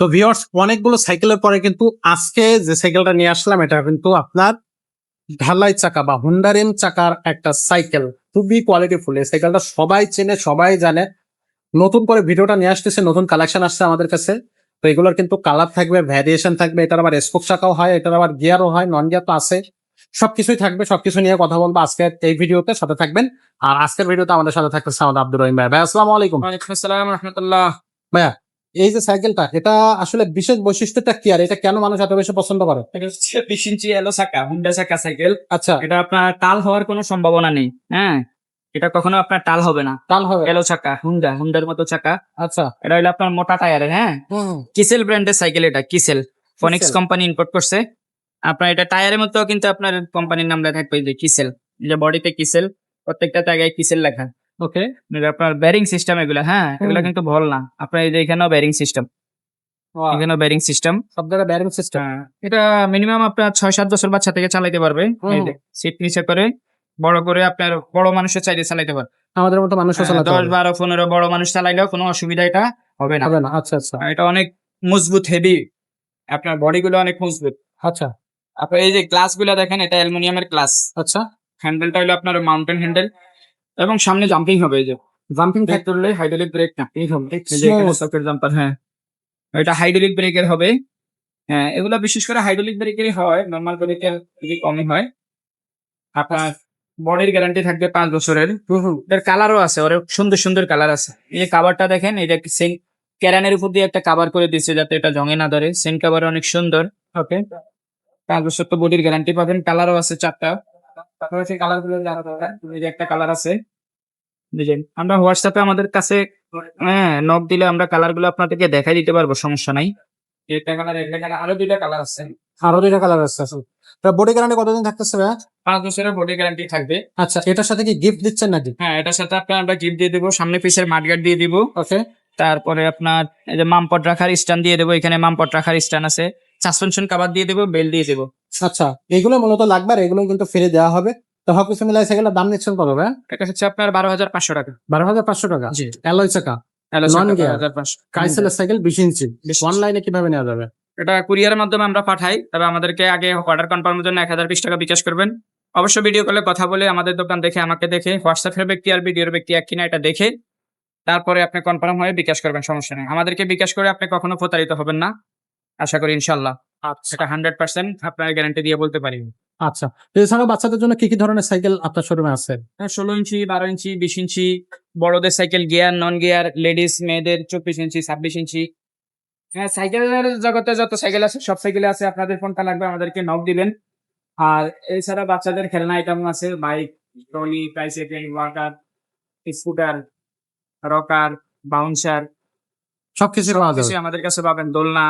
তো ভিউয়ার্স, অনেকগুলো সাইকেলের পরে কিন্তু আজকে যে সাইকেলটা নিয়ে আসলাম এটা কিন্তু আপনার ঢালাই চাকা বা হুন্ডা রিম চাকার একটা সাইকেল, খুবই কোয়ালিটিফুল। এই সাইকেলটা সবাই চেনে, সবাই জানে। নতুন করে ভিডিওটা নিয়ে আসতেছে, নতুন কালেকশন আসছে আমাদের কাছে। তো এগুলোর কিন্তু কালার থাকবে, ভ্যারিয়েশন থাকবে। এটার আবার স্পোক চাকাও হয়, এটার আবার গিয়ারও হয়, নন গিয়ার তো আছে। সবকিছুই থাকবে, সবকিছু নিয়ে কথা বলবো আজকে এই ভিডিওতে, সাথে থাকবেন। আর আজকের ভিডিওতে আমাদের সাথে থাকতেছে আমাদের আব্দুর রহিম ভাই। ভাই আসসালামু আলাইকুম। ওয়ালাইকুম আসসালাম রহমতুল্লাহ। ভাইয়া, এই যে সাইকেলটা, এটা আসলে বিশেষ বৈশিষ্ট্যটা কি আর এটা কেন মানুষ এত বেশি পছন্দ করে? এটা হচ্ছে 20 ইঞ্চি এলো চাকা, হুন্ডা চাকা সাইকেল। আচ্ছা, এটা আপনার টাল হওয়ার কোনো সম্ভাবনা নেই। হ্যাঁ, এটা কখনো আপনার টাল হবে না। টাল হবে। এলো চাকা, হুন্ডার মতো চাকা। আচ্ছা, এটা হলো আপনার মোটা টায়ারের। হ্যাঁ, কিসেল ব্র্যান্ডের সাইকেল। এটা কিসেল ফনিক্স কিসেল। কোম্পানি ইম্পোর্ট করছে। আপনার এটা টায়ারের মতো কিন্তু আপনার কোম্পানির নাম লেখা থাকবে, যে কিসেল, যে বডিতে কিসেল, প্রত্যেকটা জায়গায় কিসেল লেখা। ওকে। এটা আপনার ব্যারিং সিস্টেম এগুলো। হ্যাঁ, এগুলো কিন্তু ভল না। আপনার এই যে এখানেও ব্যারিং সিস্টেম, এখানেও ব্যারিং সিস্টেম। সব জায়গায় ব্যারিং সিস্টেম। হ্যাঁ, এটা মিনিমাম আপনার 6-7 বছর বাচ্চা থেকে চালাইতে পারবে। এই যে সিট নিচে করে বড় করে আপনার বড় মানুষের চাইলে চালাইতে পারবে। আমাদের মতো মানুষও চালাতে 10, পারবে। 12, 15 বড় মানুষ চালাইলেও কোনো অসুবিধা এটা হবে না। হবে না। আচ্ছা, আচ্ছা, আর এটা অনেক মজবুত, হেভি। আপনার বডি গুলো অনেক মজবুত। আচ্ছা, আপনার এই যে গ্লাস গুলো দেখেন, এটা অ্যালুমিনিয়ামের গ্লাস। আচ্ছা। হ্যান্ডেলটা হলো আপনার মাউন্টেন হ্যান্ডেল, এবং সামনে জাম্পিং হবে। এই যে জাম্পিং ব্রেক ধরলে হাইড্রোলিক ব্রেক না, এই হবে। এই যে এখানে সকেট জাম্পার। হ্যাঁ, এটা হাইড্রোলিক ব্রেকের হবে। হ্যাঁ, এগুলা বিশেষ করে হাইড্রোলিক ব্রেকেরই হয়, নরমাল ব্রেকের খুবই কমই হয়। আপনার বডির গ্যারান্টি থাকবে 5 বছরের। এর কালারও আছে, ওর সুন্দর সুন্দর কালার আছে। এই যে কাভারটা দেখেন, এটা সেন ক্যারানের উপর দিয়ে একটা কাভার করে দিচ্ছে যাতে এটা জঙে না ধরে। সেন কাভার অনেক সুন্দর। ওকে। 5 বছর তো বডির গ্যারান্টি পাবেন। কালারও আছে 4টা। পাশাপাশি কালার গুলো জানা দরকার। এই যে একটা কালার আছে, বুঝলেন। আমরা হোয়াটসঅ্যাপে আমাদের কাছে নক দিলে আমরা কালার গুলো আপনাদেরকে দেখাই দিতে পারবো, সমস্যা নাই। একটা কালার, একটা কালার, আরো 2টা কালার আছে। আরো দুইটা কালার আছে। বডি গ্যারান্টি কতদিন থাকতেছে ভাইয়া? 5 বছরের বডি গ্যারান্টি থাকবে। আচ্ছা, এটার সাথে কি গিফট দিচ্ছেন নাকি? হ্যাঁ, এটার সাথে আপনার আমরা গিফট দিয়ে দেবো, সামনে পিসের মাডগার্ড দিয়ে দিব। ওকে। তারপরে আপনার এই যে মামপট রাখার স্ট্যান্ড দিয়ে দেবো, এখানে মামপট রাখার স্ট্যান্ড আছে। সাসপেনশন কভার দিয়ে দেবো, বেল দিয়ে দেবো। আচ্ছা, এগুলো মূলত লাগবে আর এগুলো কিন্তু ফ্রি দেওয়া হবে। তো সবকিছু মিলাই সাইকেলের দাম নিচ্ছেন কত ভাইয়া? এটা হচ্ছে আপনার 12,500 টাকা। 12,500 টাকা। জি। অ্যালয় চাকা, হ্যালো, নন গিয়ার, 12,500। কাইসেলের সাইকেল 20 ইঞ্চি। অনলাইনে কিভাবে নেওয়া যাবে? এটা কুরিয়ারের মাধ্যমে আমরা পাঠাই, তবে আমাদেরকে আগে অর্ডার কনফার্মের জন্য 1020 টাকা বিকাশ করবেন। অবশ্য ভিডিও কলে কথা বলে আমাদের দোকান দেখে, আমাকে দেখে, হোয়াটসঅ্যাপের ব্যক্তি আর ভিডিওর ব্যক্তি এক কিনা এটা দেখে তারপরে আপনি কনফার্ম হয়ে বিকাশ করবেন, সমস্যা নেই। আমাদেরকে বিকাশ করে আপনি কখনো প্রতারিত হবেন না, আশা করি ইনশাল্লাহ। আচ্ছা, এটা 100% আপনার গ্যারান্টি দিয়ে বলতে পারি। আচ্ছা। এছাড়াও বাচ্চাদের জন্য কি কি ধরনের সাইকেল আপনার শোরুমে আছে? 16 ইঞ্চি, 12 ইঞ্চি, 20 ইঞ্চি, বড়দের cycle, gear, non gear, ladies মেয়েদের 24 ইঞ্চি, 26 ইঞ্চি। হ্যাঁ, সাইকেলের জগতে যত সাইকেল আছে সব সাইকেলে আছে। আপনাদের কোনটা লাগবে আমাদেরকে নক দিবেন। আর এছাড়া বাচ্চাদের খেলনা আইটেম আছে, bike, trolley, tricycle, walker, scooter, rocker, bouncer, সবকিছু পাওয়া যাবে। সবকিছু আমাদের কাছে পাবেন। দোলনা।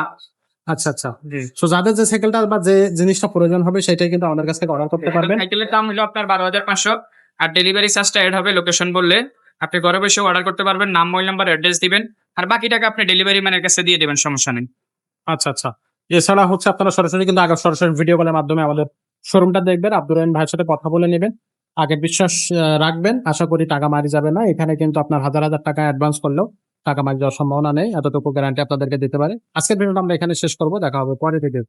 আচ্ছা, আচ্ছা। জি। তো যাদের যে সাইকেলটা বা যে জিনিসটা প্রয়োজন হবে সেটাই কিন্তু আমাদের কাছ থেকে অর্ডার করতে পারবেন। সাইকেলের দাম হলো আপনার 12,500, আর ডেলিভারি চার্জটা এড হবে লোকেশন বললে। আপনি ঘরে বসে অর্ডার করতে পারবেন, নাম, মোবাইল নাম্বার, অ্যাড্রেস দিবেন, আর বাকি টাকা আপনি ডেলিভারি ম্যানের কাছে দিয়ে দেবেন, সমস্যা নেই। আচ্ছা, আচ্ছা। এছাড়া হচ্ছে আপনারা সরাসরি কিন্তু আগে সরাসরি ভিডিও কলের মাধ্যমে আমাদের শোরুমটা দেখবেন, আব্দুর রহিম ভাইয়ের সাথে কথা বলে নেবেন। আগে বিশ্বাস রাখবেন, আশা করি টাকা মারি যাবে না। এখানে কিন্তু আপনার হাজার হাজার টাকা অ্যাডভান্স করলেও টাকা মারি যাওয়ার সম্ভাবনা নেই, এতটুকু গ্যারান্টি আপনাদেরকে দিতে পারে। আজকের ভিডিওটা আমরা এখানে শেষ করবো, দেখা হবে পরে ভিডিও।